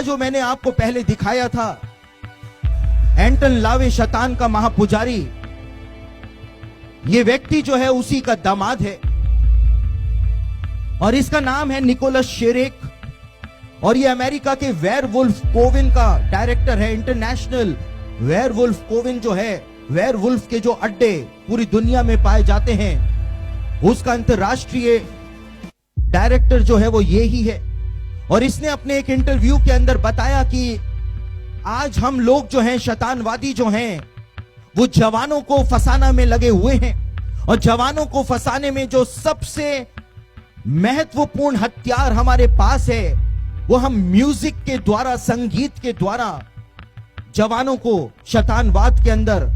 जो मैंने आपको पहले दिखाया था, एंटन लावे शैतान का महापुजारी, ये व्यक्ति जो है उसी का दामाद है और इसका नाम है निकोलस शेरेक और ये अमेरिका के वेयरवुल्फ कोविन का डायरेक्टर है। इंटरनेशनल वेयरवुल्फ कोविन जो है, वेयरवुल्फ के जो अड्डे पूरी दुनिया में पाए जाते हैं, उसका अंतरराष्ट्रीय डायरेक्टर जो है वो ये ही है। और इसने अपने एक इंटरव्यू के अंदर बताया कि आज हम लोग जो हैं, शैतानवादी जो हैं, वो जवानों को फंसाना में लगे हुए हैं और जवानों को फंसाने में जो सबसे महत्वपूर्ण हथियार हमारे पास है वो हम म्यूजिक के द्वारा, संगीत के द्वारा जवानों को शैतानवाद के अंदर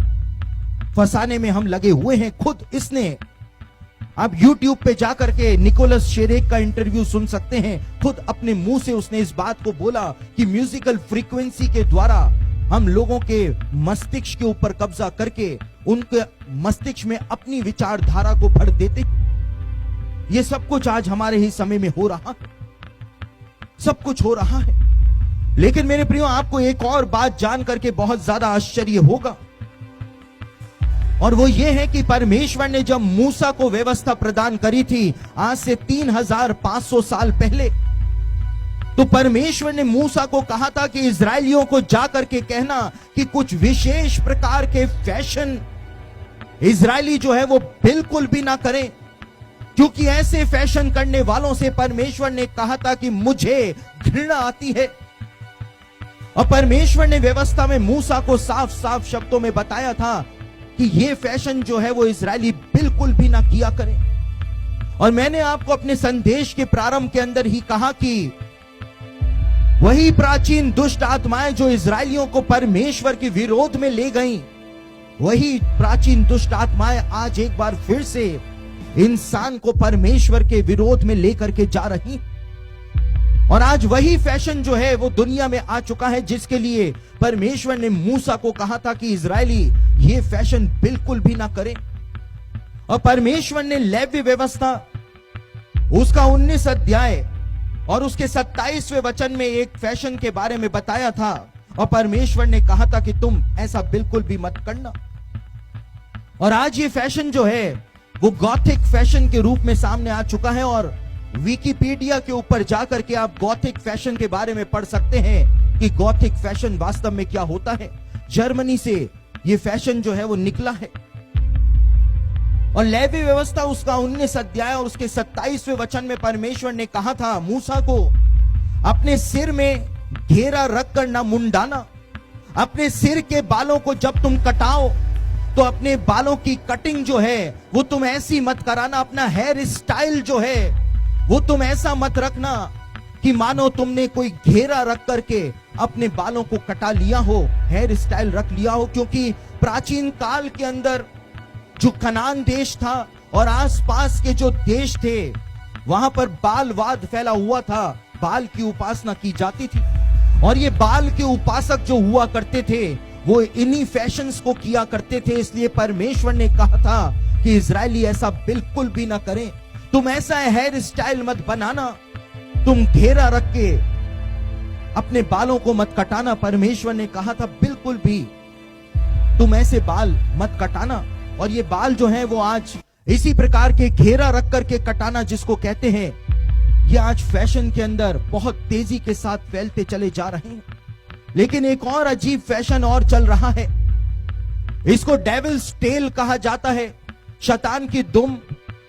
फंसाने में हम लगे हुए हैं। खुद इसने, आप YouTube पे जाकर के निकोलस शेरेक का इंटरव्यू सुन सकते हैं, खुद अपने मुंह से उसने इस बात को बोला कि म्यूजिकल फ्रीक्वेंसी के द्वारा हम लोगों के मस्तिष्क के ऊपर कब्जा करके उनके मस्तिष्क में अपनी विचारधारा को भर देते। ये सब कुछ आज हमारे ही समय में हो रहा है, सब कुछ हो रहा है। लेकिन मेरे प्रियो, आपको एक और बात जान करके बहुत ज्यादा आश्चर्य होगा और वो ये है कि परमेश्वर ने जब मूसा को व्यवस्था प्रदान करी थी आज से 3500 साल पहले, तो परमेश्वर ने मूसा को कहा था कि इजरायलियों को जाकर के कहना कि कुछ विशेष प्रकार के फैशन इजरायली जो है वो बिल्कुल भी ना करें, क्योंकि ऐसे फैशन करने वालों से परमेश्वर ने कहा था कि मुझे घृणा आती है। और परमेश्वर ने व्यवस्था में मूसा को साफ साफ शब्दों में बताया था कि ये फैशन जो है वो इजरायली बिल्कुल भी ना किया करें। और मैंने आपको अपने संदेश के प्रारंभ के अंदर ही कहा कि वही प्राचीन दुष्ट आत्माएं जो इजरायलियों को परमेश्वर के विरोध में ले गईं, वही प्राचीन दुष्ट आत्माएं आज एक बार फिर से इंसान को परमेश्वर के विरोध में लेकर के जा रही। और आज वही फैशन जो है वो दुनिया में आ चुका है, जिसके लिए परमेश्वर ने मूसा को कहा था कि इजरायली ये फैशन बिल्कुल भी ना करें। और परमेश्वर ने लेवी व्यवस्था उसका 19 अध्याय और उसके 27वें वचन में एक फैशन के बारे में बताया था और परमेश्वर ने कहा था कि तुम ऐसा बिल्कुल भी मत करना। और आज ये फैशन जो है वो गॉथिक फैशन के रूप में सामने आ चुका है और विकिपीडिया के ऊपर जाकर के आप गॉथिक फैशन के बारे में पढ़ सकते हैं कि गॉथिक फैशन वास्तव में क्या होता है। जर्मनी से ये फैशन जो है वो निकला है। और लेवी व्यवस्था उसका 19 अध्याय और उसके 27वें वचन में परमेश्वर ने कहा था मूसा को, अपने सिर में घेरा रखकर ना मुंडाना, अपने सिर के बालों को जब तुम कटाओ तो अपने बालों की कटिंग जो है वो तुम ऐसी मत कराना, अपना हेयर स्टाइल जो है वो तुम ऐसा मत रखना कि मानो तुमने कोई घेरा रख करके अपने बालों को कटा लिया हो, हेयर स्टाइल रख लिया हो। क्योंकि प्राचीन काल के अंदर जो कनान देश था और आसपास के जो देश थे वहां पर बालवाद फैला हुआ था, बाल की उपासना की जाती थी और ये बाल के उपासक जो हुआ करते थे वो इन्हीं फैशंस को किया करते थे। इसलिए परमेश्वर ने कहा था कि इजरायली ऐसा बिल्कुल भी ना करें, तुम ऐसा हेयर स्टाइल मत बनाना, तुम घेरा रख के अपने बालों को मत कटाना। परमेश्वर ने कहा था बिल्कुल भी तुम ऐसे बाल मत कटाना। और ये बाल जो है वो आज इसी प्रकार के घेरा रख करके कटाना जिसको कहते हैं, ये आज फैशन के अंदर बहुत तेजी के साथ फैलते चले जा रहे हैं। लेकिन एक और अजीब फैशन और चल रहा है, इसको डेविल्स टेल कहा जाता है, शैतान की दुम।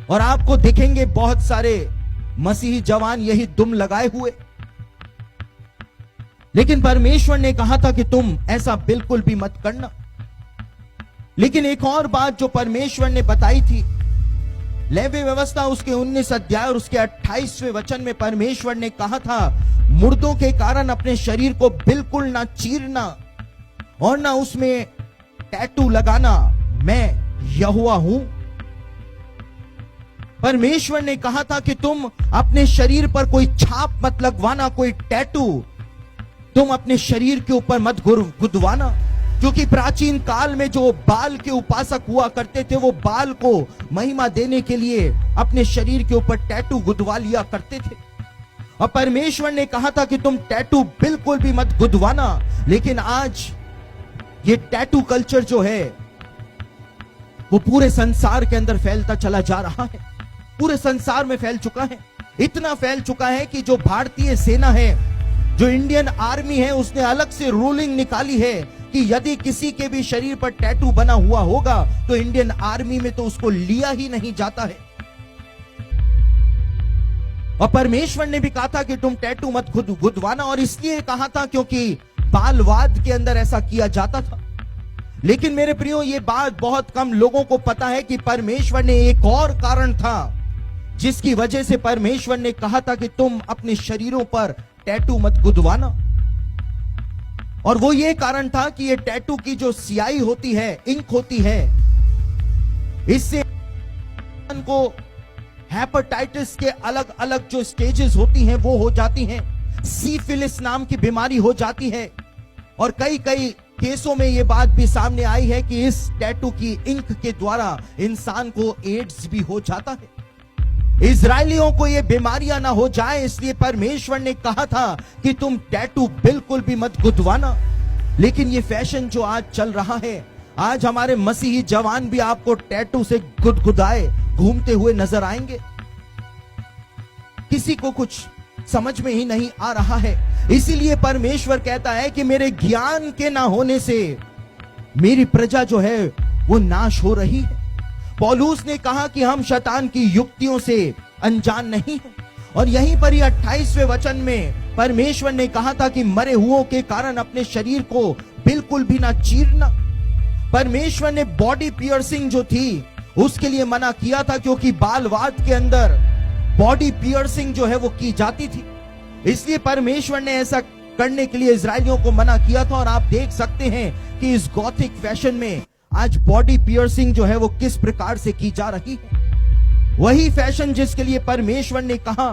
और आपको दिखेंगे बहुत सारे मसीही जवान यही दुम लगाए हुए। लेकिन परमेश्वर ने कहा था कि तुम ऐसा बिल्कुल भी मत करना। लेकिन एक और बात जो परमेश्वर ने बताई थी, लेवी व्यवस्था उसके 19 अध्याय और उसके 28वें वचन में परमेश्वर ने कहा था मुर्दों के कारण अपने शरीर को बिल्कुल ना चीरना और ना उसमें टैटू लगाना, मैं यहोवा हूं। परमेश्वर ने कहा था कि तुम अपने शरीर पर कोई छाप मत लगवाना, कोई टैटू तुम अपने शरीर के ऊपर मत गुदवाना। क्योंकि प्राचीन काल में जो बाल के उपासक हुआ करते थे वो बाल को महिमा देने के लिए अपने शरीर के ऊपर टैटू गुदवा लिया करते थे। और परमेश्वर ने कहा था कि तुम टैटू बिल्कुल भी मत गुदवाना, लेकिन आज ये टैटू कल्चर जो है वो पूरे संसार के अंदर फैलता चला जा रहा है। पूरे संसार में फैल चुका है, इतना फैल चुका है कि जो भारतीय सेना है, जो इंडियन आर्मी है, उसने अलग से रूलिंग निकाली है कि यदि किसी के भी शरीर पर टैटू बना हुआ होगा तो इंडियन आर्मी में तो उसको लिया ही नहीं जाता है। और परमेश्वर ने भी कहा था कि तुम टैटू मत गुदवाना, और इसलिए कहा था क्योंकि बालवाद के अंदर ऐसा किया जाता था। लेकिन मेरे प्रियो, ये बात बहुत कम लोगों को पता है कि परमेश्वर ने एक और कारण था जिसकी वजह से परमेश्वर ने कहा था कि तुम अपने शरीरों पर टैटू मत गुदवाना। और वो ये कारण था कि ये टैटू की जो स्याही होती है, इंक होती है, इससे को हेपेटाइटिस के अलग अलग जो स्टेजेस होती हैं वो हो जाती हैं। सिफिलिस नाम की बीमारी हो जाती है, और कई कई केसों में ये बात भी सामने आई है कि इस टैटू की इंक के द्वारा इंसान को एड्स भी हो जाता है। इजरायलियों को ये बीमारियां ना हो जाए, इसलिए परमेश्वर ने कहा था कि तुम टैटू बिल्कुल भी मत गुदवाना। लेकिन ये फैशन जो आज चल रहा है, आज हमारे मसीही जवान भी आपको टैटू से गुदगुदाए घूमते हुए नजर आएंगे। किसी को कुछ समझ में ही नहीं आ रहा है। इसीलिए परमेश्वर कहता है कि मेरे ज्ञान के ना होने से मेरी प्रजा जो है वो नाश हो रही है। पौलुस ने कहा कि हम शैतान की युक्तियों से अनजान नहीं हैं, और यहीं पर ही 28वें वचन में परमेश्वर ने कहा था कि मरे हुओं के कारण अपने शरीर को बिल्कुल भी ना चीरना। परमेश्वर ने बॉडी पियर्सिंग जो थी उसके लिए मना किया था, क्योंकि बालवाद के अंदर बॉडी पियर्सिंग जो है वो की जाती थी। इसलिए परमेश्वर ने ऐसा करने के लिए इजरायलियों को मना किया था। और आप देख सकते हैं कि इस गॉथिक फैशन में आज बॉडी पियर्सिंग जो है वो किस प्रकार से की जा रही है। वही फैशन जिसके लिए परमेश्वर ने कहा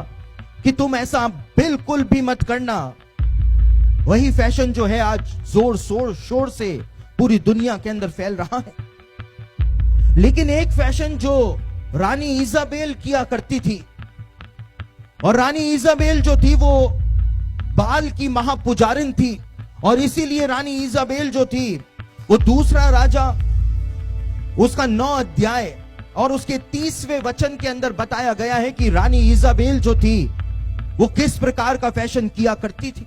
कि तुम ऐसा बिल्कुल भी मत करना, वही फैशन जो है आज जोर शोर से पूरी दुनिया के अंदर फैल रहा है। लेकिन एक फैशन जो रानी इजाबेल किया करती थी, और रानी इजाबेल जो थी वो बाल की महापुजारिन थी, और इसीलिए रानी इजाबेल जो थी वो दूसरा राजा उसका 9 अध्याय और उसके 30वें वचन के अंदर बताया गया है कि रानी इजाबेल जो थी वो किस प्रकार का फैशन किया करती थी।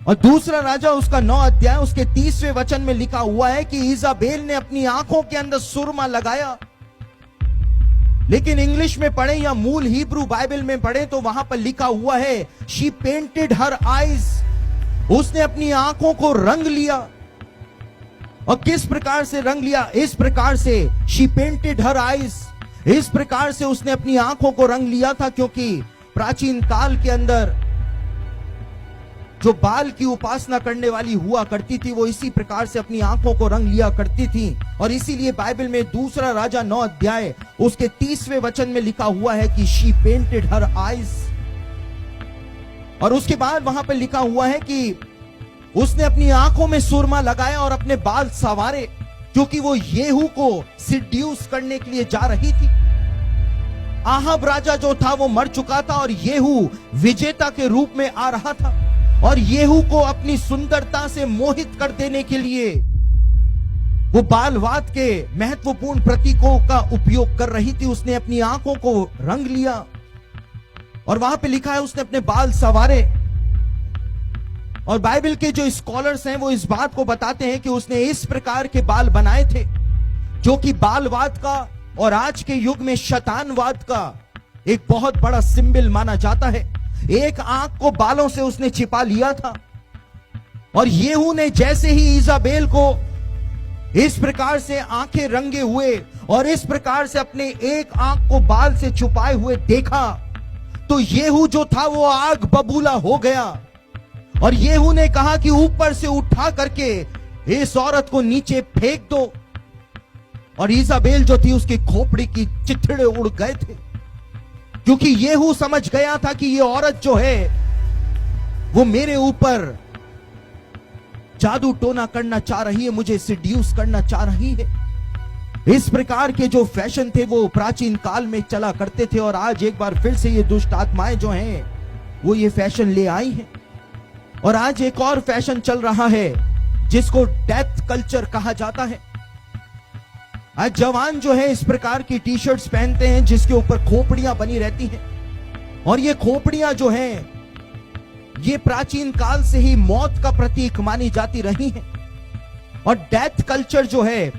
और दूसरा राजा उसका 9 अध्याय उसके 30वें वचन में लिखा हुआ है कि इजाबेल ने अपनी आंखों के अंदर सुरमा लगाया। लेकिन इंग्लिश में पढ़े या मूल हिब्रू बाइबल में पढ़े तो वहां पर लिखा हुआ है शी पेंटेड हर आईज, उसने अपनी आंखों को रंग लिया। और किस प्रकार से रंग लिया? इस प्रकार से शी पेंटेड हर आईज, इस प्रकार से उसने अपनी आंखों को रंग लिया था, क्योंकि प्राचीन काल के अंदर जो बाल की उपासना करने वाली हुआ करती थी वो इसी प्रकार से अपनी आंखों को रंग लिया करती थी। और इसीलिए बाइबल में दूसरा राजा 9 अध्याय उसके 30वें वचन में लिखा हुआ है कि शी पेंटेड हर आईज। और उसके बाद वहां पर लिखा हुआ है कि उसने अपनी आंखों में सुरमा लगाया और अपने बाल संवारे, क्योंकि वो येहू को सिड्यूस करने के लिए जा रही थी। आहाब राजा जो था वो मर चुका था और येहू विजेता के रूप में आ रहा था, और येहू को अपनी सुंदरता से मोहित कर देने के लिए वो बालवाद के महत्वपूर्ण प्रतीकों का उपयोग कर रही थी। उसने अपनी आंखों को रंग लिया, और वहां पे लिखा है उसने अपने बाल संवारे। और बाइबल के जो स्कॉलर्स हैं वो इस बात को बताते हैं कि उसने इस प्रकार के बाल बनाए थे जो कि बालवाद का और आज के युग में शैतानवाद का एक बहुत बड़ा सिंबल माना जाता है। एक आंख को बालों से उसने छिपा लिया था, और येहू ने जैसे ही इजाबेल को इस प्रकार से आंखें रंगे हुए और इस प्रकार से अपने एक आंख को बाल से छुपाए हुए देखा, तो येहू जो था वो आग बबूला हो गया। और येहू ने कहा कि ऊपर से उठा करके इस औरत को नीचे फेंक दो। और इजाबेल जो थी उसकी खोपड़ी की चिथड़े उड़ गए थे, क्योंकि येहू समझ गया था कि ये औरत जो है वो मेरे ऊपर जादू टोना करना चाह रही है, मुझे सिड्यूस करना चाह रही है। इस प्रकार के जो फैशन थे वो प्राचीन काल में चला करते थे, और आज एक बार फिर से ये दुष्ट आत्माएं जो हैं वो ये फैशन ले आई हैं। और आज एक और फैशन चल रहा है जिसको डेथ कल्चर कहा जाता है। आज जवान जो है इस प्रकार की टी शर्ट्स पहनते हैं जिसके ऊपर खोपड़ियां बनी रहती हैं, और ये खोपड़ियां जो हैं ये प्राचीन काल से ही मौत का प्रतीक मानी जाती रही हैं। और डेथ कल्चर जो है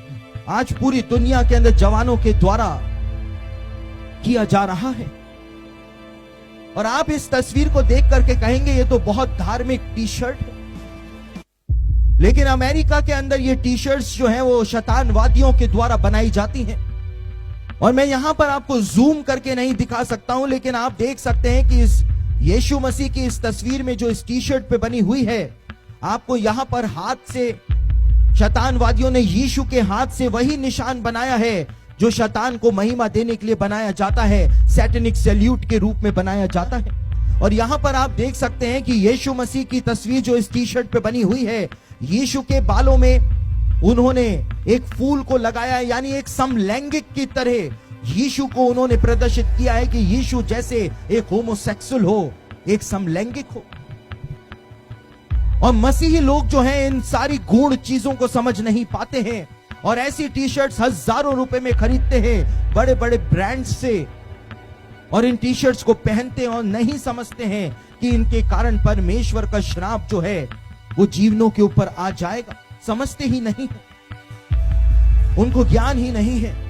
आज पूरी दुनिया के अंदर जवानों के द्वारा किया जा रहा है। और आप इस तस्वीर को देख करके कहेंगे ये तो बहुत धार्मिक टी शर्ट है, लेकिन अमेरिका के अंदर ये टी शर्ट्स जो है वो शैतानवादियों के द्वारा बनाई जाती हैं। और मैं यहां पर आपको जूम करके नहीं दिखा सकता हूं, लेकिन आप देख सकते हैं कि इस यीशु मसीह की इस तस्वीर में जो इस टी शर्ट पे बनी हुई है, आपको यहां पर हाथ से शैतानवादियों ने यीशु के हाथ से वही निशान बनाया है जो शैतान को महिमा देने के लिए बनाया जाता है, सैटेनिक सैल्यूट के रूप में बनाया जाता है। और यहां पर आप देख सकते हैं कि यीशु मसीह की तस्वीर जो इस टी शर्ट पे बनी हुई है, यीशु के बालों में उन्होंने एक फूल को लगाया, यानी एक समलैंगिक की तरह यीशु को उन्होंने प्रदर्शित किया है कि यीशु जैसे एक होमोसेक्सुअल हो, एक समलैंगिक हो। और मसीही लोग जो हैं इन सारी गूढ़ चीजों को समझ नहीं पाते हैं और ऐसी टी शर्ट्स हजारों रुपए में खरीदते हैं बड़े बड़े ब्रांड्स से, और इन टी शर्ट्स को पहनते हैं और नहीं समझते हैं कि इनके कारण परमेश्वर का श्राप जो है वो जीवनों के ऊपर आ जाएगा। समझते ही नहीं है, उनको ज्ञान ही नहीं है।